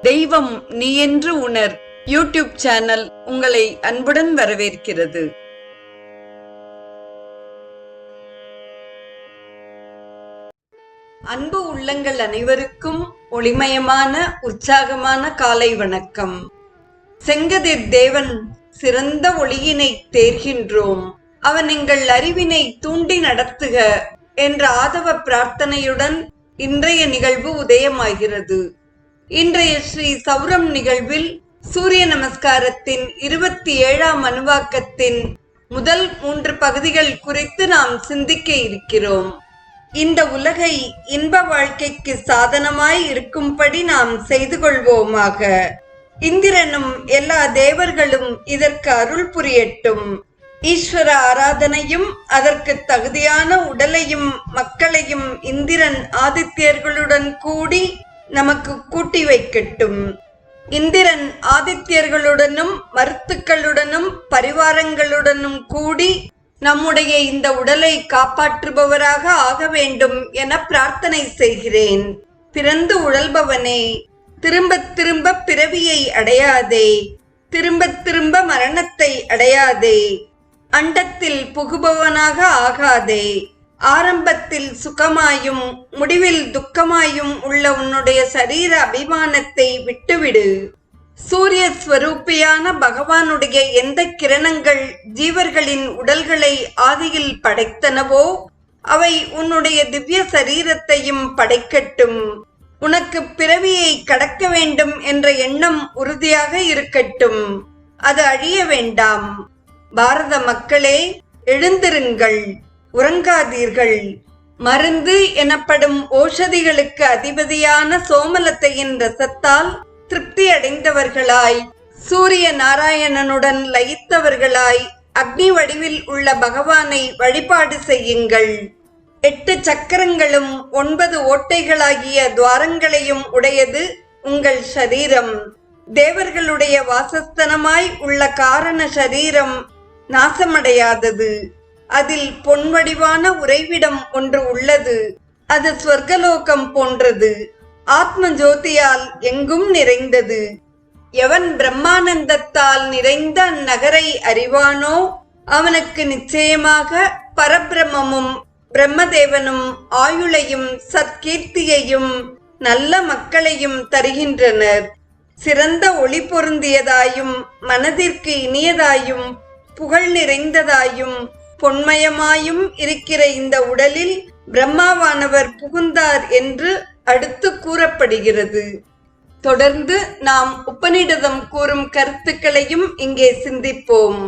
தெய்வம் நீ என்று உணர் யூடியூப் சேனல் உங்களை அன்புடன் வரவேற்கிறது. அன்பு உள்ளங்கள் அனைவருக்கும் ஒளிமயமான உற்சாகமான காலை வணக்கம். செங்கதிர் தேவன் சிறந்த ஒளியினை தேர்கின்றோம், அவன் எங்கள் அறிவினை தூண்டி நடத்துக என்ற ஆதவ பிரார்த்தனையுடன் இன்றைய நிகழ்வு உதயமாகிறது. இன்றைய ஸ்ரீ சௌரம் நிகழ்வில் சூரிய நமஸ்காரத்தின் 27ஆம் அணுவாக்கத்தின் முதல் 3 பகுதிகள் குறித்து நாம் சிந்திக்க இருக்கிறோம். இந்த உலகை இன்ப வாழ்க்கைக்கு சாதனமாய் இருக்கும்படி நாம் செய்து கொள்வோமாக. இந்திரனும் எல்லா தேவர்களும் இதற்கு அருள் புரியட்டும். ஈஸ்வர ஆராதனையும் அதற்கு தகுதியான உடலையும் மக்களையும் இந்திரன் ஆதித்யர்களுடன் கூடி நமக்கு கூட்டி வைக்கட்டும். இந்திரன் ஆதித்யர்களுடனும் மருத்துக்களுடனும் பரிவாரங்களுடனும் கூடி நம்முடைய இந்த உடலை காப்பாற்றுபவராக ஆக வேண்டும் என பிரார்த்தனை செய்கிறேன். பிறந்து உழல்பவனே, திரும்ப திரும்ப பிறவியை அடையாதே, திரும்ப திரும்ப மரணத்தை அடையாதே, அண்டத்தில் புகுபவனாக ஆகாதே, ஆரம்பத்தில் சுகமாயும் முடிவில் துக்கமாயும் உள்ள உன்னுடைய சரீர அபிமானத்தை விட்டுவிடு. சூரிய ஸ்வரூபியான பகவானுடைய எந்த கிரணங்கள் ஜீவர்களின் உடல்களை ஆதியில் படைத்தனவோ அவை உன்னுடைய திவ்ய சரீரத்தையும் படைக்கட்டும். உனக்கு பிறவியை கடக்க வேண்டும் என்ற எண்ணம் உறுதியாக இருக்கட்டும், அது அழிய வேண்டாம். பாரத மக்களே, எழுந்திருங்கள், உறங்காதீர்கள். மருந்து எனப்படும் ஓஷதிகளுக்கு அதிபதியான சோமலத்தையின் ரசத்தால் திருப்தி அடைந்தவர்களாய், சூரிய நாராயணனுடன் லயித்தவர்களாய் அக்னி வடிவில் உள்ள பகவானை வழிபாடு செய்யுங்கள். 8 சக்கரங்களும் 9 ஓட்டைகளாகிய துவாரங்களையும் உடையது உங்கள் சரீரம். தேவர்களுடைய வாசஸ்தனமாய் உள்ள காரண சரீரம் நாசமடையாதது. அதில் பொன்வடிவான உறைவிடம் ஒன்று உள்ளது. அது ஸ்வர்கலோகம் போன்றது. ஆத்ம ஜோதியால் எங்கும் நிறைந்தது. எவன் பிரம்மானந்தத்தால் நிறைந்த அந்நகரை அறிவானோ அவனுக்கு நிச்சயமாக பரபிரம்மமும் பிரம்மதேவனும் ஆயுளையும் சத்கீர்த்தியையும் நல்ல மக்களையும் தருகின்றனர். சிறந்த ஒளி பொருந்தியதாயும் மனதிற்கு இனியதாயும் புகழ் நிறைந்ததாயும் பொன்மயமாயும் இருக்கிற இந்த உடலில் பிரம்மாவானவர் புகுந்தார் என்று அடுத்து கூறப்படுகிறது. தொடர்ந்து நாம் உபநிடதம் கூறும் கருத்துக்களையும் இங்கே சிந்திப்போம்.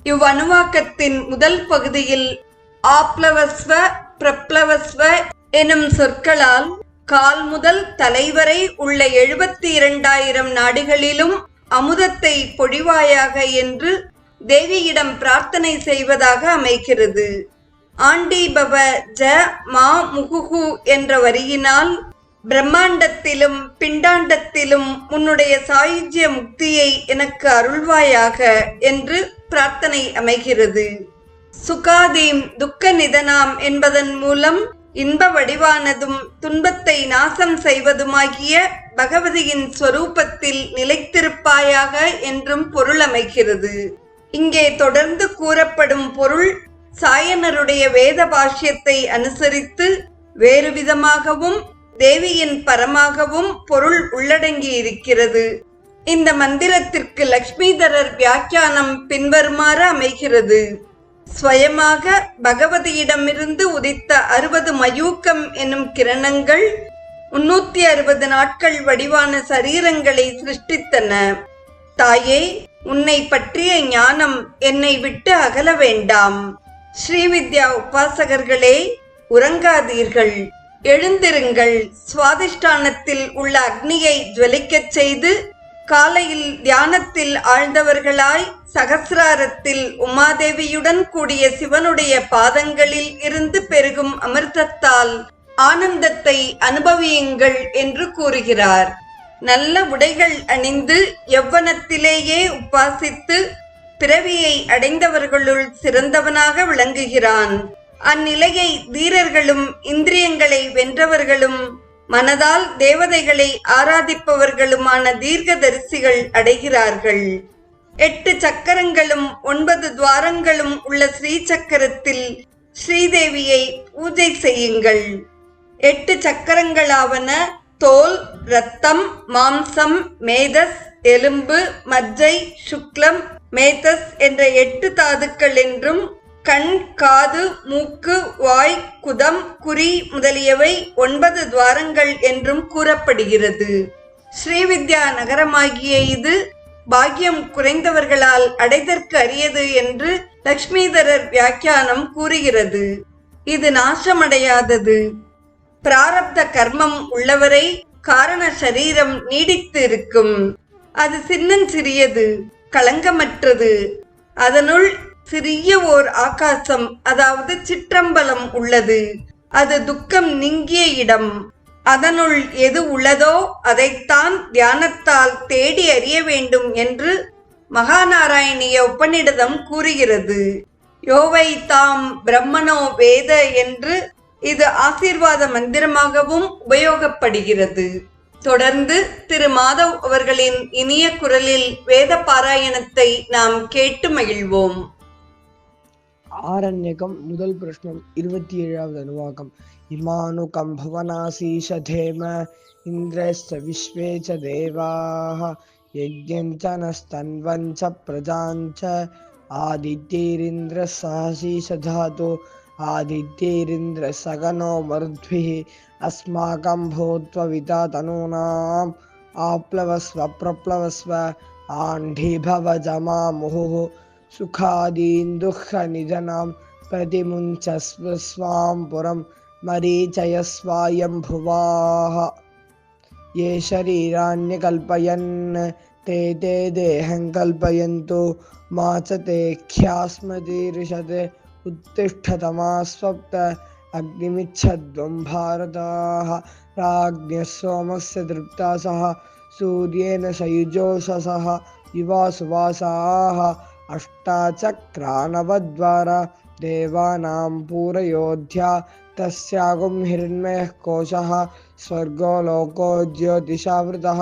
இவ்வணுவாக்கத்தின் முதல் பகுதியில் ஆப்ளவஸ்வ பிரப்ளவஸ்வ எனும் சொற்களால் கால் முதல் தலைவரை உள்ள 72,000 நாடுகளிலும் அமுதத்தை பொழிவாயாக என்று தேவியிடம் பிரார்த்தனை செய்வதாக அமைகிறது. ஆண்டீபவ ஜ மா முகுகு என்ற வரியினால் பிரம்மாண்டத்திலும் பிண்டாண்டத்திலும் உன்னுடைய சாயுஜ்ய முக்தியை எனக்கு அருள்வாயாக என்று பிரார்த்தனை அமைகிறது. சுகாதீம் துக்க நிதனாம் என்பதன் மூலம் இன்ப வடிவானதும் துன்பத்தை நாசம் செய்வதுமாகிய பகவதியின் ஸ்வரூபத்தில் நிலைத்திருப்பாயாக என்றும் பொருள் அமைகிறது. இங்கே தொடர்ந்து கூறப்படும் பொருள் சாயனருடைய வேத பாஷ்யத்தை அனுசரித்து வேறு விதமாகவும் தேவியின் பரமாகவும் பொருள் உள்ளடங்கி இருக்கிறது. இந்த மந்திரத்திற்கு லக்ஷ்மிதரர் வியாக்கியானம் பின்வருமாறு அமைகிறது. ஸ்வயமாக பகவதியிடமிருந்து உதித்த 60 மயூக்கம் எனும் கிரணங்கள் 360 நாட்கள் வடிவான சரீரங்களை சிருஷ்டித்தன. தாயே, உன்னை பற்றிய ஞானம் என்னை விட்டு அகல வேண்டாம். ஸ்ரீவித்யா உபாசகர்களே, உறங்காதீர்கள், எழுந்திருங்கள். சுவாதிஷ்டானத்தில் உள்ள அக்னியை ஜுவலிக்கச் செய்து காலையில் தியானத்தில் ஆழ்ந்தவர்களாய் சகசிராரத்தில் உமாதேவியுடன் கூடிய சிவனுடைய பாதங்களில் இருந்து பெருகும் அமிர்தத்தால் ஆனந்தத்தை அனுபவியுங்கள் என்று கூறுகிறார். நல்ல உடைகள் அணிந்து யவ்வனத்திலேயே உபாசித்து பிறவியை அடைந்தவர்களுள் சிறந்தவனாக விளங்குகிறான். அந்நிலையை தீரர்களும் இந்திரியங்களை வென்றவர்களும் மனதால் தேவதைகளை ஆராதிப்பவர்களுமான தீர்க்கதரிசிகள் அடைகிறார்கள். 8 சக்கரங்களும் 9 துவாரங்களும் உள்ள ஸ்ரீ சக்கரத்தில் ஸ்ரீதேவியை பூஜை செய்யுங்கள். 8 சக்கரங்களாவன தோல், இரத்தம், மாம்சம், மேதஸ், எலும்பு, மஜ்ஜை, சுக்லம், மேதஸ் என்ற 8 தாதுக்கள் என்றும், கண், காது, மூக்கு, வாய், குதம், குறி முதலியவை 9 துவாரங்கள் என்றும் கூறப்படுகிறது. ஸ்ரீவித்யா நகரமாகிய இது பாக்கியம் குறைந்தவர்களால் அடைதற்கு அரியது என்று லக்ஷ்மிதரர் வியாக்கியானம் கூறுகிறது. இது நாசமடையாதது. பிராரப்த கர்மம் உள்ளவரை காரண சரீரம் நீடித்து இருக்கும். அது சின்னஞ்சிறியது, களங்கமற்றது. அதனுள் சிறிய ஓர் ஆகாசம், அதாவது சிற்றம்பலம் உள்ளது. அது துக்கம் நீங்கிய இடம். அதனுள் எது உள்ளதோ அதைத்தான் தியானத்தால் தேடி அறிய வேண்டும் என்று மகாநாராயணிய உபநிடதம் கூறுகிறது. யோவை தாம் பிரம்மனோ வேத என்று இது ஆசீர்வாத மந்திரமாகவும் உபயோகப்படுகிறது. தொடர்ந்து திரு மாதவ் அவர்களின் இனிய குரலில் வேத பாராயணத்தை நாம் கேட்டு மகிழ்வோம். ஆரண்யகம் முதல் பிரஷ்னம் 27வது அனுவாகம். இமானு கம்பவனாசீஷதேம இந்திரஸ்ச விஸ்வேச்ச தேவாஹ யஜ்ஞஞ்ச நஸ்தன்வஞ்ச பிரஜாஞ்ச ஆதித்யேரிந்திர சஹசீஷதாது ஆதித்யேரிந்திர சகனோ மருத்பிஹி அஸ்மாகம் பூத்வவிதா தனூனாம் ஆப்ளவஸ்வ பிரப்ளவஸ்வ ஆண்டீபவ ஜமாமுஹு சுகாதீந்துஹ நிஜனாம் பிரதிமுஞ்சஸ்வ ஸ்வாம் புரம் மரீச்சயஸ்வாயம்புவாஹ ये शरीराण्यकल्पयन् ते ते देहं कल्पयन्तु मा च ते ख्यास्मतीर्षत् उत्तिष्ठतमास्वप्त अग्निमिच्छद्वं भारताः राज्ञः सोमस्य तृप्तासः सूर्येण सयुजोषसः युवासुवासाः अष्टाचक्रानवद्वारा देवानां पूरयोध्या तस्यागुं हिरण्मयः कोशः स्वर्गो लोको ज्योतिषावृतः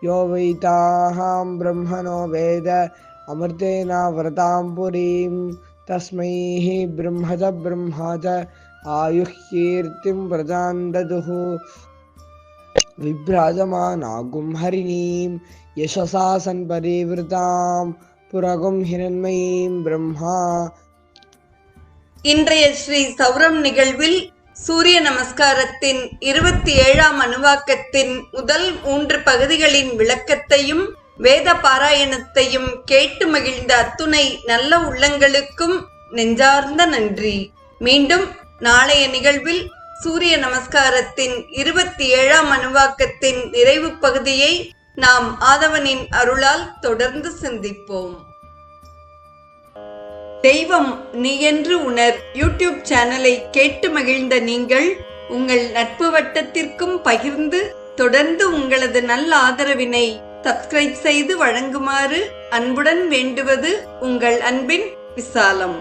यो वैताहां ब्रह्मणो वेद अमृतेनावृतां पुरीं तस्मै ब्रह्मज ब्रह्माज आयुः कीर्तिं प्रजां ददुः विभ्राजमानागुं हरिणीं यशसा सन्परिवृतां पुरगुं हिरण्मयीं ब्रह्मा. இன்றைய ஸ்ரீ சௌரம் நிகழ்வில் சூரிய நமஸ்காரத்தின் 27ஆம் அணுவாக்கத்தின் முதல் 3 பகுதிகளின் விளக்கத்தையும் வேத பாராயணத்தையும் கேட்டு மகிழ்ந்த அத்துணை நல்ல உள்ளங்களுக்கும் நெஞ்சார்ந்த நன்றி. மீண்டும் நாளைய நிகழ்வில் சூரிய நமஸ்காரத்தின் 27ஆம் அணுவாக்கத்தின் நிறைவு பகுதியை நாம் ஆதவனின் அருளால் தொடர்ந்து சிந்திப்போம். தெய்வம் நீ என்று உணர் யூடியூப் சேனலை கேட்டு மகிழ்ந்த நீங்கள் உங்கள் நட்பு வட்டத்திற்கும் பகிர்ந்து தொடர்ந்து உங்களது நல்ல ஆதரவினை சப்ஸ்கிரைப் செய்து வழங்குமாறு அன்புடன் வேண்டுவது உங்கள் அன்பின் விசாலம்.